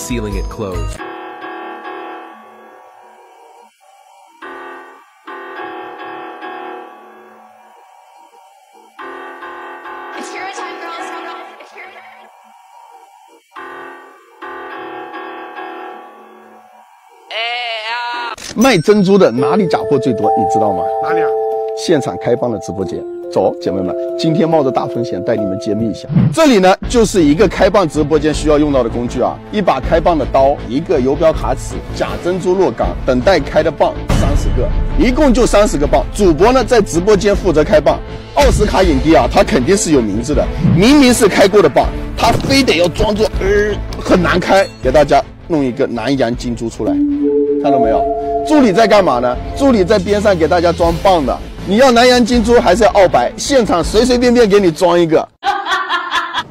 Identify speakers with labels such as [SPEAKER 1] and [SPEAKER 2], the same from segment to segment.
[SPEAKER 1] sealing it closed.
[SPEAKER 2] It's hero time, girls. It's hero time.
[SPEAKER 3] 卖珍珠的哪里假货最多？你知道吗？
[SPEAKER 4] 哪里啊？
[SPEAKER 3] 现场开放的直播间。走，姐妹们，今天冒着大风险带你们揭秘一下。这里呢，就是一个开蚌直播间需要用到的工具啊，一把开蚌的刀，一个游标卡尺，假珍珠若港，等待开的蚌30个，一共就30个蚌。主播呢在直播间负责开蚌。奥斯卡影帝啊，他肯定是有名字的，明明是开过的蚌，他非得要装作很难开，给大家弄一个南洋金珠出来，看到没有？助理在干嘛呢？助理在边上给大家装蚌的。你要南洋金珠还是要澳白？现场随随便便给你装一个。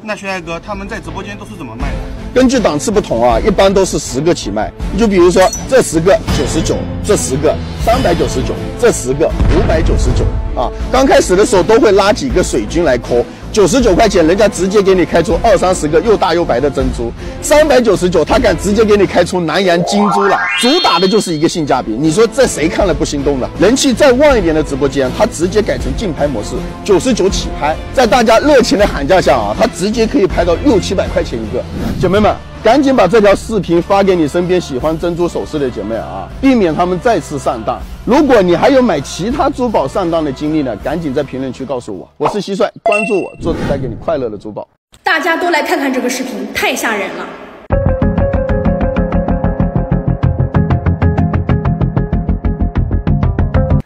[SPEAKER 4] 那薛爱哥他们在直播间都是怎么卖的？
[SPEAKER 3] 根据档次不同啊，一般都是10个起卖。你就比如说这10个99，这10个399，这10个599啊。刚开始的时候都会拉几个水军来抠。99块钱，人家直接给你开出20-30个又大又白的珍珠；399，他敢直接给你开出南洋金珠来，主打的就是一个性价比。你说这谁看了不心动的？人气再旺一点的直播间，他直接改成竞拍模式，99起拍，在大家热情的喊价下啊，他直接可以拍到600-700块钱一个。姐妹们，赶紧把这条视频发给你身边喜欢珍珠首饰的姐妹啊，避免他们再次上当。如果你还有买其他珠宝上当的经历呢，赶紧在评论区告诉我。我是蟋蟀，关注我，做只带给你快乐的珠宝。
[SPEAKER 5] 大家都来看看这个视频，太吓人了。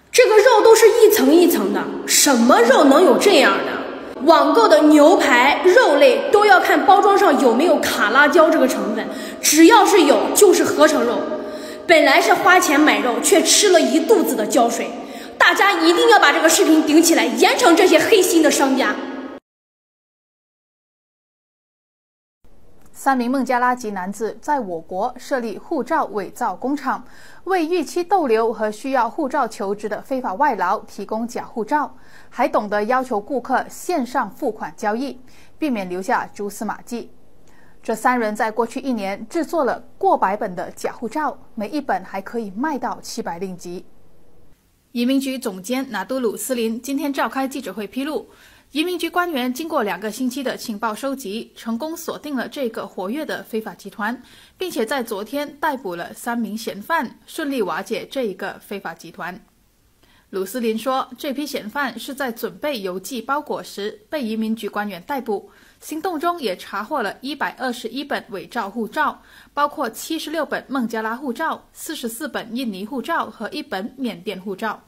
[SPEAKER 5] 这个肉都是一层一层的，什么肉能有这样的？网购的牛排、肉类都要看包装上有没有卡拉胶这个成分，只要是有就是合成肉。本来是花钱买肉，却吃了一肚子的胶水。大家一定要把这个视频顶起来，严惩这些黑心的商家。
[SPEAKER 6] 3名孟加拉籍男子在我国设立护照伪造工厂，为逾期逗留和需要护照求职的非法外劳提供假护照，还懂得要求顾客线上付款交易，避免留下蛛丝马迹。这3人在过去1年制作了过百本的假护照，每一本还可以卖到700令吉。移民局总监拿督鲁斯林今天召开记者会披露，移民局官员经过2个星期的情报收集，成功锁定了这个活跃的非法集团，并且在昨天逮捕了3名嫌犯，顺利瓦解这一个非法集团。鲁斯林说，这批嫌犯是在准备邮寄包裹时被移民局官员逮捕，行动中也查获了121本伪造护照，包括76本孟加拉护照、44本印尼护照和1本缅甸护照。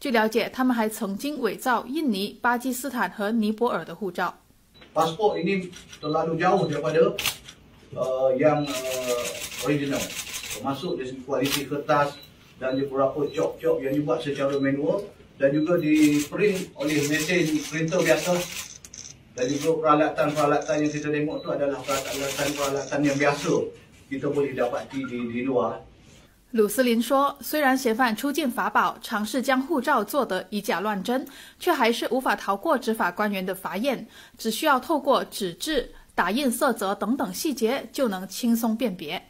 [SPEAKER 6] 据了解，他们还曾经伪造印尼、巴基斯坦和尼泊尔的护照。
[SPEAKER 7] Pasport ini terlalu jauh daripada yang original, termasuk dari segi kualiti kertas dan beberapa cop-cop yang dibuat secara manual dan juga di print oleh mesin printer biasa, dan juga peralatan-peralatan yang kita tengok tu adalah peralatan yang biasa kita boleh dapati di luar。
[SPEAKER 6] 鲁斯林说，虽然嫌犯出尽法宝，尝试将护照做得以假乱真，却还是无法逃过执法官员的法眼，只需要透过纸质、打印色泽等等细节就能轻松辨别。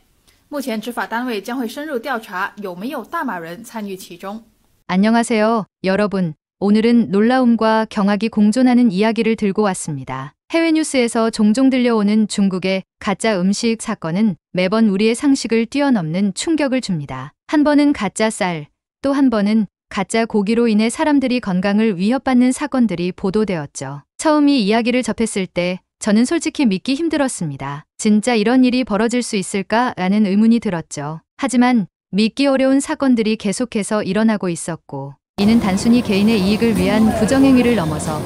[SPEAKER 6] 目前执法单位将会深入调查有没有大马人参与其中。
[SPEAKER 8] 안녕하세요, 여러분. 오늘은 놀라움과 경악이 공존하는 이야기를 들고 왔습니다. 해외 뉴스에서 종종 들려오는 중국의 가짜 음식 사건은 매번 우리의 상식을 뛰어넘는 충격을 줍니다. 한 번은 가짜 쌀, 또 한 번은 가짜 고기로 인해 사람들이 건강을 위협받는 사건들이 보도되었죠. 처음 이 이야기를 접했을 때 저는 솔직히 믿기 힘들었습니다. 진짜 이런 일이 벌어질 수 있을까라는 의문이 들었죠. 하지만 믿기 어려운 사건들이 계속해서 일어나고 있었고, 이는 단순히 개인의 이익을 위한 부정행위를 넘어서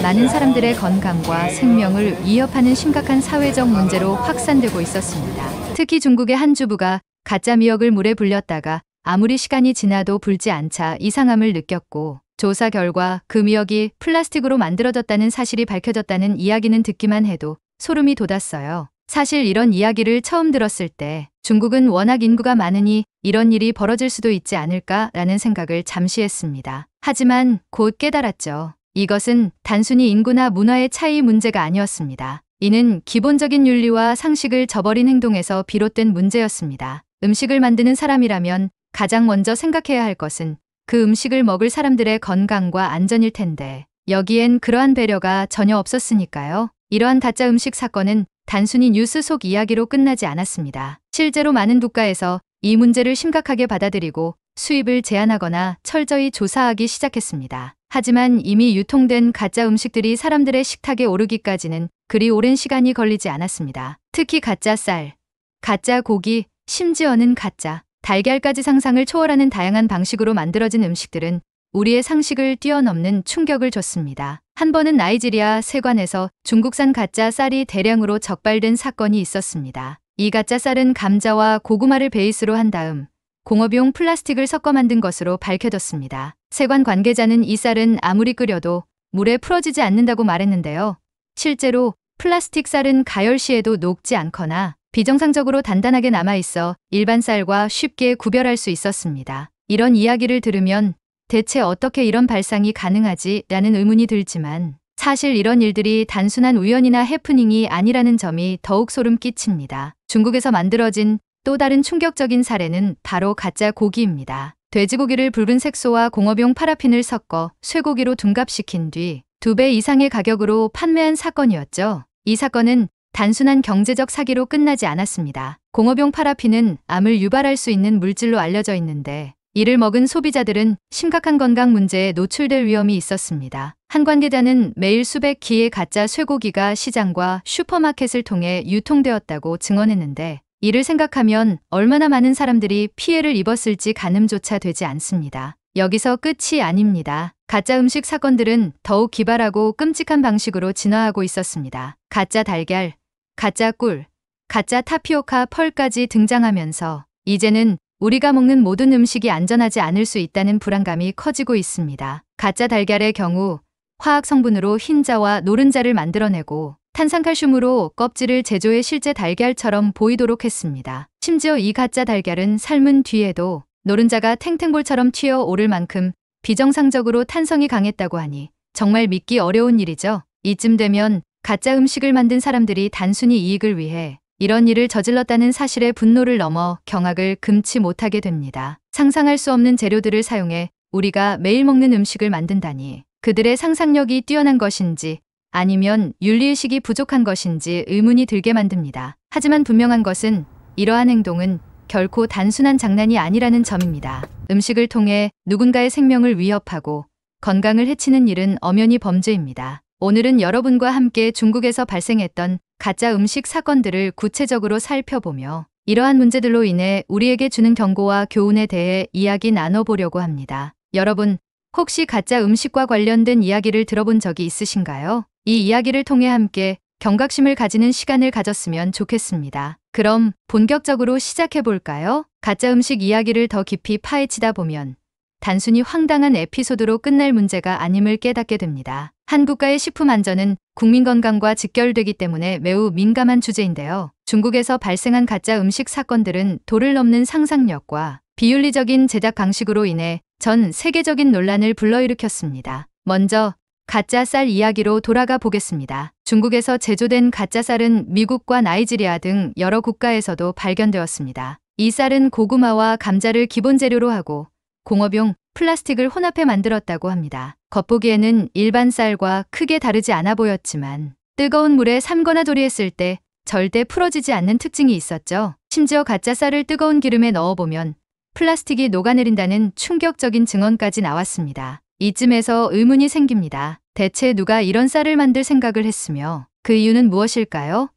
[SPEAKER 8] 많은 사람들의 건강과 생명을 위협하는 심각한 사회적 문제로 확산되고 있었습니다. 특히 중국의 한 주부가 가짜 미역을 물에 불렸다가 아무리 시간이 지나도 불지 않자 이상함을 느꼈고, 조사 결과 그 미역이 플라스틱으로 만들어졌다는 사실이 밝혀졌다는 이야기는 듣기만 해도 소름이 돋았어요. 사실 이런 이야기를 처음 들었을 때 중국은 워낙 인구가 많으니 이런 일이 벌어질 수도 있지 않을까라는 생각을 잠시 했습니다. 하지만 곧 깨달았죠. 이것은 단순히 인구나 문화의 차이 문제가 아니었습니다. 이는 기본적인 윤리와 상식을 저버린 행동에서 비롯된 문제였습니다. 음식을 만드는 사람이라면 가장 먼저 생각해야 할 것은 그 음식을 먹을 사람들의 건강과 안전일 텐데 여기엔 그러한 배려가 전혀 없었으니까요. 이러한 가짜 음식 사건은 단순히 뉴스 속 이야기로 끝나지 않았습니다. 실제로 많은 국가에서 이 문제를 심각하게 받아들이고 수입을 제한하거나 철저히 조사하기 시작했습니다. 하지만 이미 유통된 가짜 음식들이 사람들의 식탁에 오르기까지는 그리 오랜 시간이 걸리지 않았습니다. 특히 가짜 쌀, 가짜 고기, 심지어는 가짜 달걀까지 상상을 초월하는 다양한 방식으로 만들어진 음식들은 우리의 상식을 뛰어넘는 충격을 줬습니다. 한 번은 나이지리아 세관에서 중국산 가짜 쌀이 대량으로 적발된 사건이 있었습니다. 이 가짜 쌀은 감자와 고구마를 베이스로 한 다음 공업용 플라스틱을 섞어 만든 것으로 밝혀졌습니다. 세관 관계자는 이 쌀은 아무리 끓여도 물에 풀어지지 않는다고 말했는데요. 실제로 플라스틱 쌀은 가열 시에도 녹지 않거나 비정상적으로 단단하게 남아있어 일반 쌀과 쉽게 구별할 수 있었습니다. 이런 이야기를 들으면 대체 어떻게 이런 발상이 가능하지? 라는 의문이 들지만 사실 이런 일들이 단순한 우연이나 해프닝이 아니라는 점이 더욱 소름 끼칩니다. 중국에서 만들어진 또 다른 충격적인 사례는 바로 가짜 고기입니다. 돼지고기를 붉은 색소와 공업용 파라핀을 섞어 쇠고기로 둔갑시킨 뒤 2배 이상의 가격으로 판매한 사건이었죠. 이 사건은 단순한 경제적 사기로 끝나지 않았습니다. 공업용 파라핀은 암을 유발할 수 있는 물질로 알려져 있는데 이를 먹은 소비자들은 심각한 건강 문제에 노출될 위험이 있었습니다. 한 관계자는 매일 수백 기의 가짜 쇠고기가 시장과 슈퍼마켓을 통해 유통되었다고 증언했는데 이를 생각하면 얼마나 많은 사람들이 피해를 입었을지 가늠조차 되지 않습니다. 여기서 끝이 아닙니다. 가짜 음식 사건들은 더욱 기발하고 끔찍한 방식으로 진화하고 있었습니다. 가짜 달걀, 가짜 꿀, 가짜 타피오카 펄까지 등장하면서 이제는 우리가 먹는 모든 음식이 안전하지 않을 수 있다는 불안감이 커지고 있습니다. 가짜 달걀의 경우 화학 성분으로 흰자와 노른자를 만들어내고 탄산칼슘으로 껍질을 제조해 실제 달걀처럼 보이도록 했습니다. 심지어 이 가짜 달걀은 삶은 뒤에도 노른자가 탱탱볼처럼 튀어오를 만큼 비정상적으로 탄성이 강했다고 하니 정말 믿기 어려운 일이죠. 이쯤 되면 가짜 음식을 만든 사람들이 단순히 이익을 위해 이런 일을 저질렀다는 사실에 분노를 넘어 경악을 금치 못하게 됩니다. 상상할 수 없는 재료들을 사용해 우리가 매일 먹는 음식을 만든다니 그들의 상상력이 뛰어난 것인지 아니면 윤리의식이 부족한 것인지 의문이 들게 만듭니다. 하지만 분명한 것은 이러한 행동은 결코 단순한 장난이 아니라는 점입니다. 음식을 통해 누군가의 생명을 위협하고 건강을 해치는 일은 엄연히 범죄입니다. 오늘은 여러분과 함께 중국에서 발생했던 가짜 음식 사건들을 구체적으로 살펴보며 이러한 문제들로 인해 우리에게 주는 경고와 교훈에 대해 이야기 나눠보려고 합니다. 여러분, 혹시 가짜 음식과 관련된 이야기를 들어본 적이 있으신가요? 이 이야기를 통해 함께 경각심을 가지는 시간을 가졌으면 좋겠습니다. 그럼 본격적으로 시작해볼까요? 가짜 음식 이야기를 더 깊이 파헤치다 보면 단순히 황당한 에피소드로 끝날 문제가 아님을 깨닫게 됩니다. 한 국가의 식품 안전은 국민 건강과 직결되기 때문에 매우 민감한 주제인데요. 중국에서 발생한 가짜 음식 사건들은 도를 넘는 상상력과 비윤리적인 제작 방식으로 인해 전 세계적인 논란을 불러일으켰습니다. 먼저 가짜 쌀 이야기로 돌아가 보겠습니다. 중국에서 제조된 가짜 쌀은 미국과 나이지리아 등 여러 국가에서도 발견되었습니다. 이 쌀은 고구마와 감자를 기본 재료로 하고 공업용 플라스틱을 혼합해 만들었다고 합니다. 겉보기에는 일반 쌀과 크게 다르지 않아 보였지만 뜨거운 물에 삶거나 조리했을 때 절대 풀어지지 않는 특징이 있었죠. 심지어 가짜 쌀을 뜨거운 기름에 넣어보면 플라스틱이 녹아내린다는 충격적인 증언까지 나왔습니다. 이쯤에서 의문이 생깁니다. 대체 누가 이런 쌀을 만들 생각을 했으며 그 이유는 무엇일까요?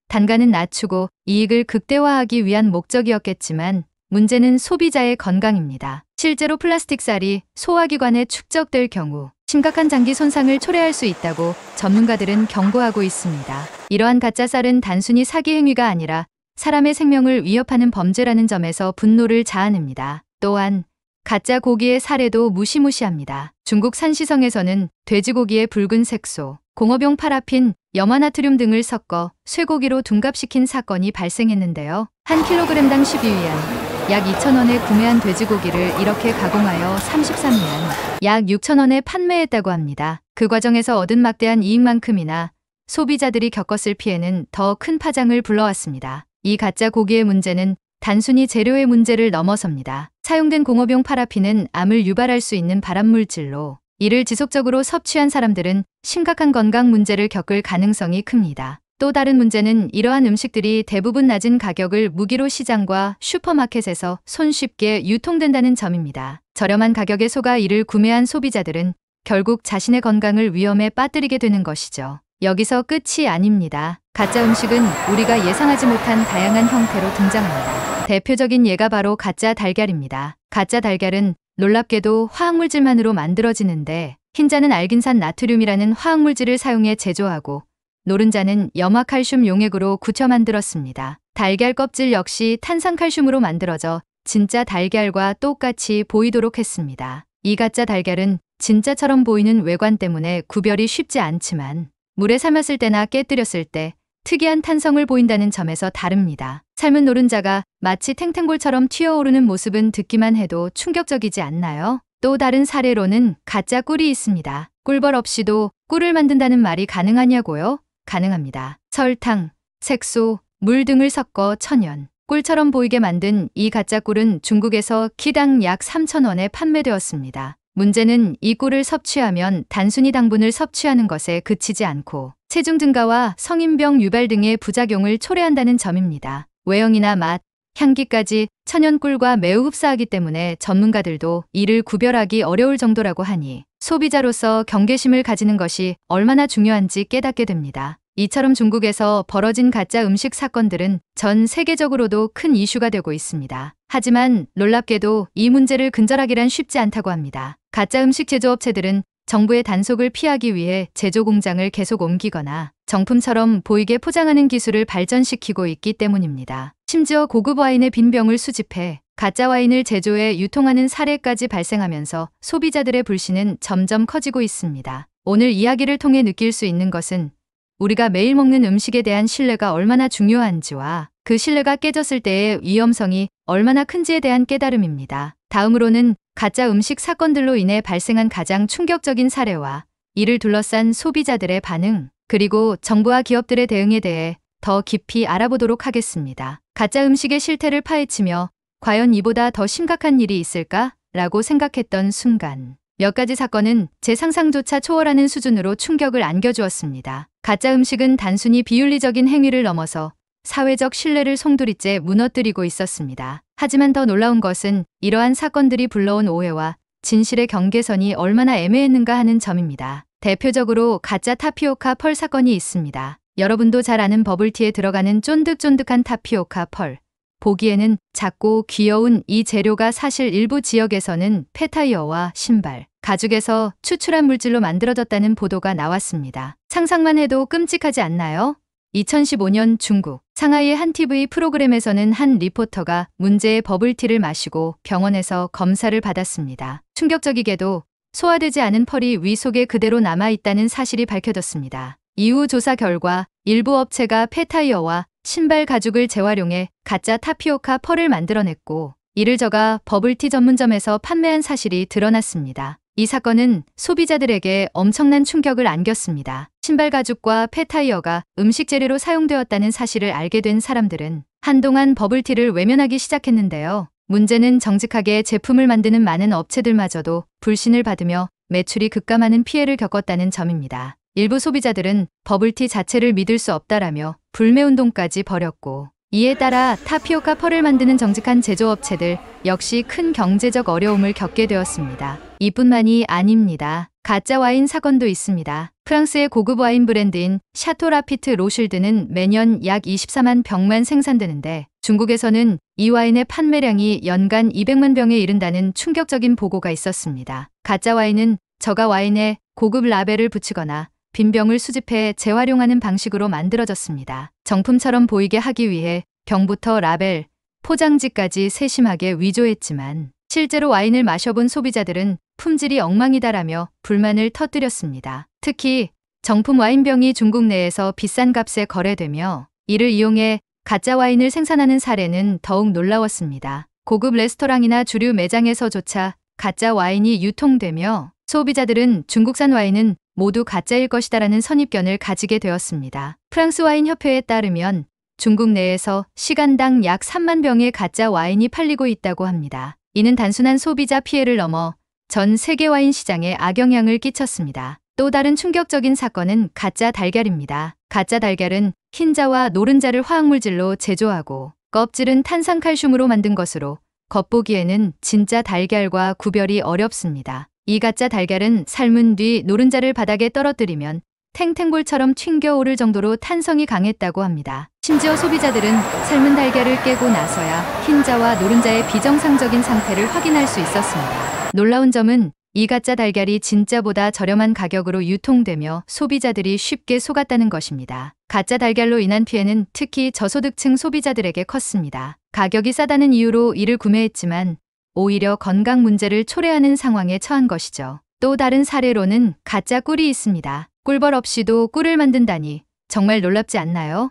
[SPEAKER 8] 단가는 낮추고 이익을 극대화하기 위한 목적이었겠지만 문제는 소비자의 건강입니다. 실제로 플라스틱 쌀이 소화기관에 축적될 경우 심각한 장기 손상을 초래할 수 있다고 전문가들은 경고하고 있습니다. 이러한 가짜 쌀은 단순히 사기 행위가 아니라 사람의 생명을 위협하는 범죄라는 점에서 분노를 자아냅니다. 또한 가짜 고기의 사례도 무시무시합니다. 중국 산시성에서는 돼지고기에 붉은 색소, 공업용 파라핀, 염화나트륨 등을 섞어 쇠고기로 둔갑시킨 사건이 발생했는데요. 한 킬로그램당 12위안, 약 2,000원에 구매한 돼지고기를 이렇게 가공하여 33위안, 약 6,000원에 판매했다고 합니다. 그 과정에서 얻은 막대한 이익만큼이나 소비자들이 겪었을 피해는 더 큰 파장을 불러왔습니다. 이 가짜 고기의 문제는 단순히 재료의 문제를 넘어섭니다. 사용된 공업용 파라핀은 암을 유발할 수 있는 발암물질로 이를 지속적으로 섭취한 사람들은 심각한 건강 문제를 겪을 가능성이 큽니다. 또 다른 문제는 이러한 음식들이 대부분 낮은 가격을 무기로 시장과 슈퍼마켓에서 손쉽게 유통된다는 점입니다. 저렴한 가격에 속아 이를 구매한 소비자들은 결국 자신의 건강을 위험에 빠뜨리게 되는 것이죠. 여기서 끝이 아닙니다. 가짜 음식은 우리가 예상하지 못한 다양한 형태로 등장합니다. 대표적인 예가 바로 가짜 달걀입니다. 가짜 달걀은 놀랍게도 화학물질만으로 만들어지는데 흰자는 알긴산 나트륨이라는 화학물질을 사용해 제조하고 노른자는 염화칼슘 용액으로 굳혀 만들었습니다. 달걀 껍질 역시 탄산칼슘으로 만들어져 진짜 달걀과 똑같이 보이도록 했습니다. 이 가짜 달걀은 진짜처럼 보이는 외관 때문에 구별이 쉽지 않지만 물에 삶았을 때나 깨뜨렸을 때 특이한 탄성을 보인다는 점에서 다릅니다. 삶은 노른자가 마치 탱탱볼처럼 튀어오르는 모습은 듣기만 해도 충격적이지 않나요? 또 다른 사례로는 가짜 꿀이 있습니다. 꿀벌 없이도 꿀을 만든다는 말이 가능하냐고요? 가능합니다. 설탕, 색소, 물 등을 섞어 천연, 꿀처럼 보이게 만든 이 가짜 꿀은 중국에서 키당 약 3,000원에 판매되었습니다. 문제는 이 꿀을 섭취하면 단순히 당분을 섭취하는 것에 그치지 않고 체중 증가와 성인병 유발 등의 부작용을 초래한다는 점입니다. 외형이나 맛, 향기까지 천연꿀과 매우 흡사하기 때문에 전문가들도 이를 구별하기 어려울 정도라고 하니 소비자로서 경계심을 가지는 것이 얼마나 중요한지 깨닫게 됩니다. 이처럼 중국에서 벌어진 가짜 음식 사건들은 전 세계적으로도 큰 이슈가 되고 있습니다. 하지만 놀랍게도 이 문제를 근절하기란 쉽지 않다고 합니다. 가짜 음식 제조업체들은 정부의 단속을 피하기 위해 제조 공장을 계속 옮기거나 정품처럼 보이게 포장하는 기술을 발전시키고 있기 때문입니다. 심지어 고급 와인의 빈 병을 수집해 가짜 와인을 제조해 유통하는 사례까지 발생하면서 소비자들의 불신은 점점 커지고 있습니다. 오늘 이야기를 통해 느낄 수 있는 것은 우리가 매일 먹는 음식에 대한 신뢰가 얼마나 중요한지와 그 신뢰가 깨졌을 때의 위험성이 얼마나 큰지에 대한 깨달음입니다. 다음으로는 가짜 음식 사건들로 인해 발생한 가장 충격적인 사례와 이를 둘러싼 소비자들의 반응, 그리고 정부와 기업들의 대응에 대해 더 깊이 알아보도록 하겠습니다. 가짜 음식의 실태를 파헤치며 과연 이보다 더 심각한 일이 있을까? 라고 생각했던 순간 몇 가지 사건은 제 상상조차 초월하는 수준으로 충격을 안겨주었습니다. 가짜 음식은 단순히 비윤리적인 행위를 넘어서 사회적 신뢰를 송두리째 무너뜨리고 있었습니다. 하지만 더 놀라운 것은 이러한 사건들이 불러온 오해와 진실의 경계선이 얼마나 애매했는가 하는 점입니다. 대표적으로 가짜 타피오카 펄 사건이 있습니다. 여러분도 잘 아는 버블티에 들어가는 쫀득쫀득한 타피오카 펄. 보기에는 작고 귀여운 이 재료가 사실 일부 지역에서는 폐타이어와 신발, 가죽에서 추출한 물질로 만들어졌다는 보도가 나왔습니다. 상상만 해도 끔찍하지 않나요? 2015년 중국 상하이의 한 TV 프로그램에서는 한 리포터가 문제의 버블티를 마시고 병원에서 검사를 받았습니다. 충격적이게도 소화되지 않은 펄이 위 속에 그대로 남아있다는 사실이 밝혀졌습니다. 이후 조사 결과 일부 업체가 폐타이어와 신발 가죽을 재활용해 가짜 타피오카 펄을 만들어냈고 이를 저가 버블티 전문점에서 판매한 사실이 드러났습니다. 이 사건은 소비자들에게 엄청난 충격을 안겼습니다. 신발 가죽과 폐타이어가 음식 재료로 사용되었다는 사실을 알게 된 사람들은 한동안 버블티를 외면하기 시작했는데요. 문제는 정직하게 제품을 만드는 많은 업체들마저도 불신을 받으며 매출이 급감하는 피해를 겪었다는 점입니다. 일부 소비자들은 버블티 자체를 믿을 수 없다라며 불매운동까지 벌였고 이에 따라 타피오카 펄을 만드는 정직한 제조업체들 역시 큰 경제적 어려움을 겪게 되었습니다. 이뿐만이 아닙니다. 가짜 와인 사건도 있습니다. 프랑스의 고급 와인 브랜드인 샤토 라피트 로실드는 매년 약 24만 병만 생산되는데 중국에서는 이 와인의 판매량이 연간 200만 병에 이른다는 충격적인 보고가 있었습니다. 가짜 와인은 저가 와인에 고급 라벨을 붙이거나 빈 병을 수집해 재활용하는 방식으로 만들어졌습니다. 정품처럼 보이게 하기 위해 병부터 라벨, 포장지까지 세심하게 위조했지만 실제로 와인을 마셔본 소비자들은 품질이 엉망이다라며 불만을 터뜨렸습니다. 특히 정품 와인병이 중국 내에서 비싼 값에 거래되며 이를 이용해 가짜 와인을 생산하는 사례는 더욱 놀라웠습니다. 고급 레스토랑이나 주류 매장에서조차 가짜 와인이 유통되며 소비자들은 중국산 와인은 모두 가짜일 것이다라는 선입견을 가지게 되었습니다. 프랑스 와인 협회에 따르면 중국 내에서 시간당 약 3만 병의 가짜 와인이 팔리고 있다고 합니다. 이는 단순한 소비자 피해를 넘어 전 세계 와인 시장에 악영향을 끼쳤습니다. 또 다른 충격적인 사건은 가짜 달걀입니다. 가짜 달걀은 흰자와 노른자를 화학물질로 제조하고 껍질은 탄산칼슘으로 만든 것으로 겉보기에는 진짜 달걀과 구별이 어렵습니다. 이 가짜 달걀은 삶은 뒤 노른자를 바닥에 떨어뜨리면 탱탱볼처럼 튕겨오를 정도로 탄성이 강했다고 합니다. 심지어 소비자들은 삶은 달걀을 깨고 나서야 흰자와 노른자의 비정상적인 상태를 확인할 수 있었습니다. 놀라운 점은 이 가짜 달걀이 진짜보다 저렴한 가격으로 유통되며 소비자들이 쉽게 속았다는 것입니다. 가짜 달걀로 인한 피해는 특히 저소득층 소비자들에게 컸습니다. 가격이 싸다는 이유로 이를 구매했지만 오히려 건강 문제를 초래하는 상황에 처한 것이죠. 또 다른 사례로는 가짜 꿀이 있습니다. 꿀벌 없이도 꿀을 만든다니 정말 놀랍지 않나요?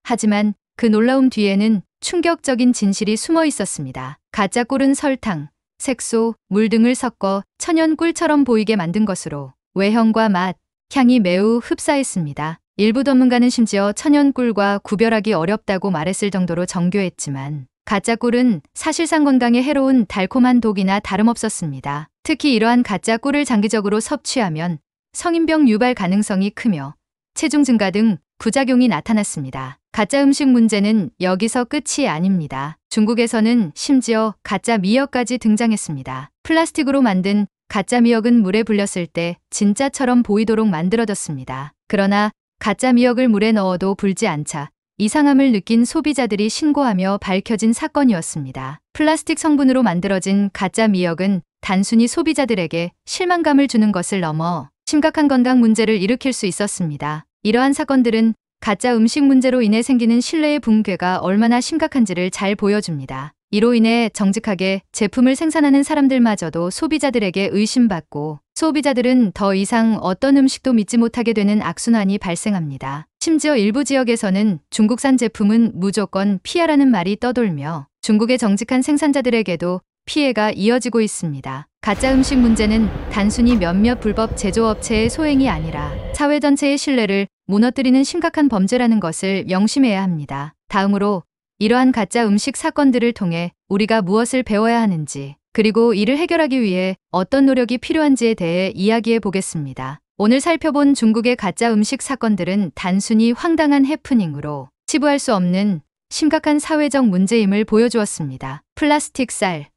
[SPEAKER 8] 하지만 그 놀라움 뒤에는 충격적인 진실이 숨어 있었습니다. 가짜 꿀은 설탕, 색소, 물 등을 섞어 천연 꿀처럼 보이게 만든 것으로 외형과 맛, 향이 매우 흡사했습니다. 일부 전문가는 심지어 천연 꿀과 구별하기 어렵다고 말했을 정도로 정교했지만 가짜 꿀은 사실상 건강에 해로운 달콤한 독이나 다름없었습니다. 특히 이러한 가짜 꿀을 장기적으로 섭취하면 성인병 유발 가능성이 크며 체중 증가 등 부작용이 나타났습니다. 가짜 음식 문제는 여기서 끝이 아닙니다. 중국에서는 심지어 가짜 미역까지 등장했습니다. 플라스틱으로 만든 가짜 미역은 물에 불렸을 때 진짜처럼 보이도록 만들어졌습니다. 그러나 가짜 미역을 물에 넣어도 불지 않자 이상함을 느낀 소비자들이 신고하며 밝혀진 사건이었습니다. 플라스틱 성분으로 만들어진 가짜 미역은 단순히 소비자들에게 실망감을 주는 것을 넘어 심각한 건강 문제를 일으킬 수 있었습니다. 이러한 사건들은 가짜 음식 문제로 인해 생기는 신뢰의 붕괴가 얼마나 심각한지를 잘 보여줍니다. 이로 인해 정직하게 제품을 생산하는 사람들마저도 소비자들에게 의심받고 소비자들은 더 이상 어떤 음식도 믿지 못하게 되는 악순환이 발생합니다. 심지어 일부 지역에서는 중국산 제품은 무조건 피하라는 말이 떠돌며 중국의 정직한 생산자들에게도 피해가 이어지고 있습니다. 가짜 음식 문제는 단순히 몇몇 불법 제조업체의 소행이 아니라 사회 전체의 신뢰를 무너뜨리는 심각한 범죄라는 것을 명심해야 합니다. 다음으로 이러한 가짜 음식 사건들을 통해 우리가 무엇을 배워야 하는지 그리고 이를 해결하기 위해 어떤 노력이 필요한지에 대해 이야기해 보겠습니다. 오늘 살펴본 중국의 가짜 음식 사건들은 단순히 황당한 해프닝으로 치부할 수 없는 심각한 사회적 문제임을 보여주었습니다. 플라스틱 쌀,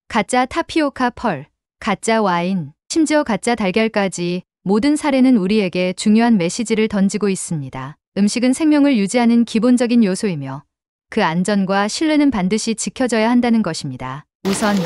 [SPEAKER 8] 가짜 타피오카 펄, 가짜 와인, 심지어 가짜 달걀까지 모든 사례는 우리에게 중요한 메시지를 던지고 있습니다. 음식은 생명을 유지하는 기본적인 요소이며 그 안전과 신뢰는 반드시 지켜져야 한다는 것입니다. 우선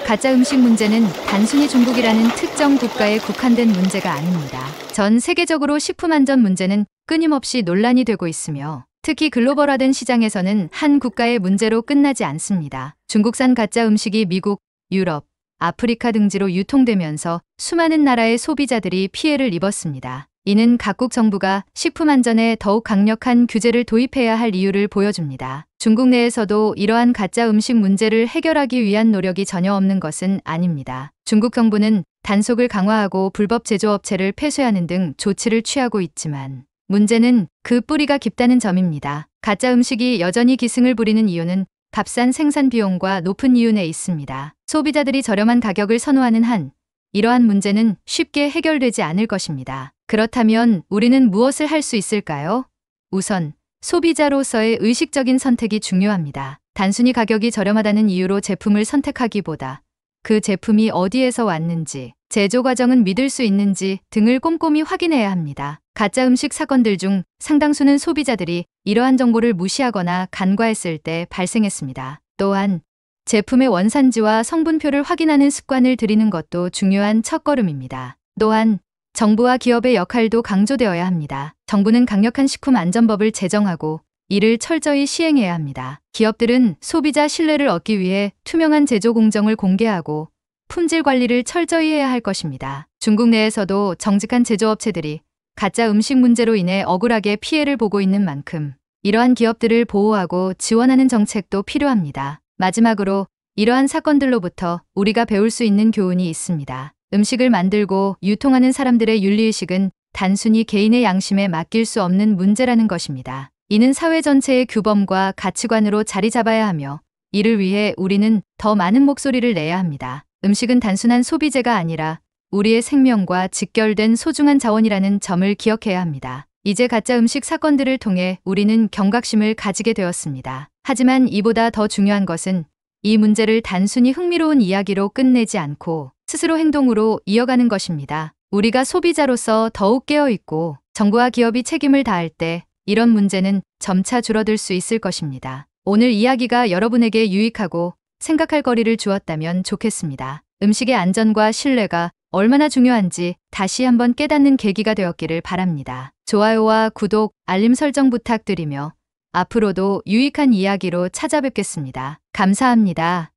[SPEAKER 8] 가짜 음식 문제는 단순히 중국이라는 특정 국가에 국한된 문제가 아닙니다. 전 세계적으로 식품 안전 문제는 끊임없이 논란이 되고 있으며 특히 글로벌화된 시장에서는 한 국가의 문제로 끝나지 않습니다. 중국산 가짜 음식이 미국, 유럽, 아프리카 등지로 유통되면서 수많은 나라의 소비자들이 피해를 입었습니다. 이는 각국 정부가 식품 안전에 더욱 강력한 규제를 도입해야 할 이유를 보여줍니다. 중국 내에서도 이러한 가짜 음식 문제를 해결하기 위한 노력이 전혀 없는 것은 아닙니다. 중국 정부는 단속을 강화하고 불법 제조업체를 폐쇄하는 등 조치를 취하고 있지만 문제는 그 뿌리가 깊다는 점입니다. 가짜 음식이 여전히 기승을 부리는 이유는 값싼 생산 비용과 높은 이윤에 있습니다. 소비자들이 저렴한 가격을 선호하는 한 이러한 문제는 쉽게 해결되지 않을 것입니다. 그렇다면 우리는 무엇을 할 수 있을까요? 우선 소비자로서의 의식적인 선택이 중요합니다. 단순히 가격이 저렴하다는 이유로 제품을 선택하기보다 그 제품이 어디에서 왔는지, 제조 과정은 믿을 수 있는지 등을 꼼꼼히 확인해야 합니다. 가짜 음식 사건들 중 상당수는 소비자들이 이러한 정보를 무시하거나 간과했을 때 발생했습니다. 또한 제품의 원산지와 성분표를 확인하는 습관을 들이는 것도 중요한 첫걸음입니다. 또한 정부와 기업의 역할도 강조되어야 합니다. 정부는 강력한 식품 안전법을 제정하고 이를 철저히 시행해야 합니다. 기업들은 소비자 신뢰를 얻기 위해 투명한 제조 공정을 공개하고 품질 관리를 철저히 해야 할 것입니다. 중국 내에서도 정직한 제조업체들이 가짜 음식 문제로 인해 억울하게 피해를 보고 있는 만큼 이러한 기업들을 보호하고 지원하는 정책도 필요합니다. 마지막으로 이러한 사건들로부터 우리가 배울 수 있는 교훈이 있습니다. 음식을 만들고 유통하는 사람들의 윤리의식은 단순히 개인의 양심에 맡길 수 없는 문제라는 것입니다. 이는 사회 전체의 규범과 가치관으로 자리 잡아야 하며 이를 위해 우리는 더 많은 목소리를 내야 합니다. 음식은 단순한 소비재가 아니라 우리의 생명과 직결된 소중한 자원이라는 점을 기억해야 합니다. 이제 가짜 음식 사건들을 통해 우리는 경각심을 가지게 되었습니다. 하지만 이보다 더 중요한 것은 이 문제를 단순히 흥미로운 이야기로 끝내지 않고 스스로 행동으로 이어가는 것입니다. 우리가 소비자로서 더욱 깨어있고 정부와 기업이 책임을 다할 때 이런 문제는 점차 줄어들 수 있을 것입니다. 오늘 이야기가 여러분에게 유익하고 생각할 거리를 주었다면 좋겠습니다. 음식의 안전과 신뢰가 얼마나 중요한지 다시 한번 깨닫는 계기가 되었기를 바랍니다. 좋아요와 구독, 알림 설정 부탁드리며 앞으로도 유익한 이야기로 찾아뵙겠습니다. 감사합니다.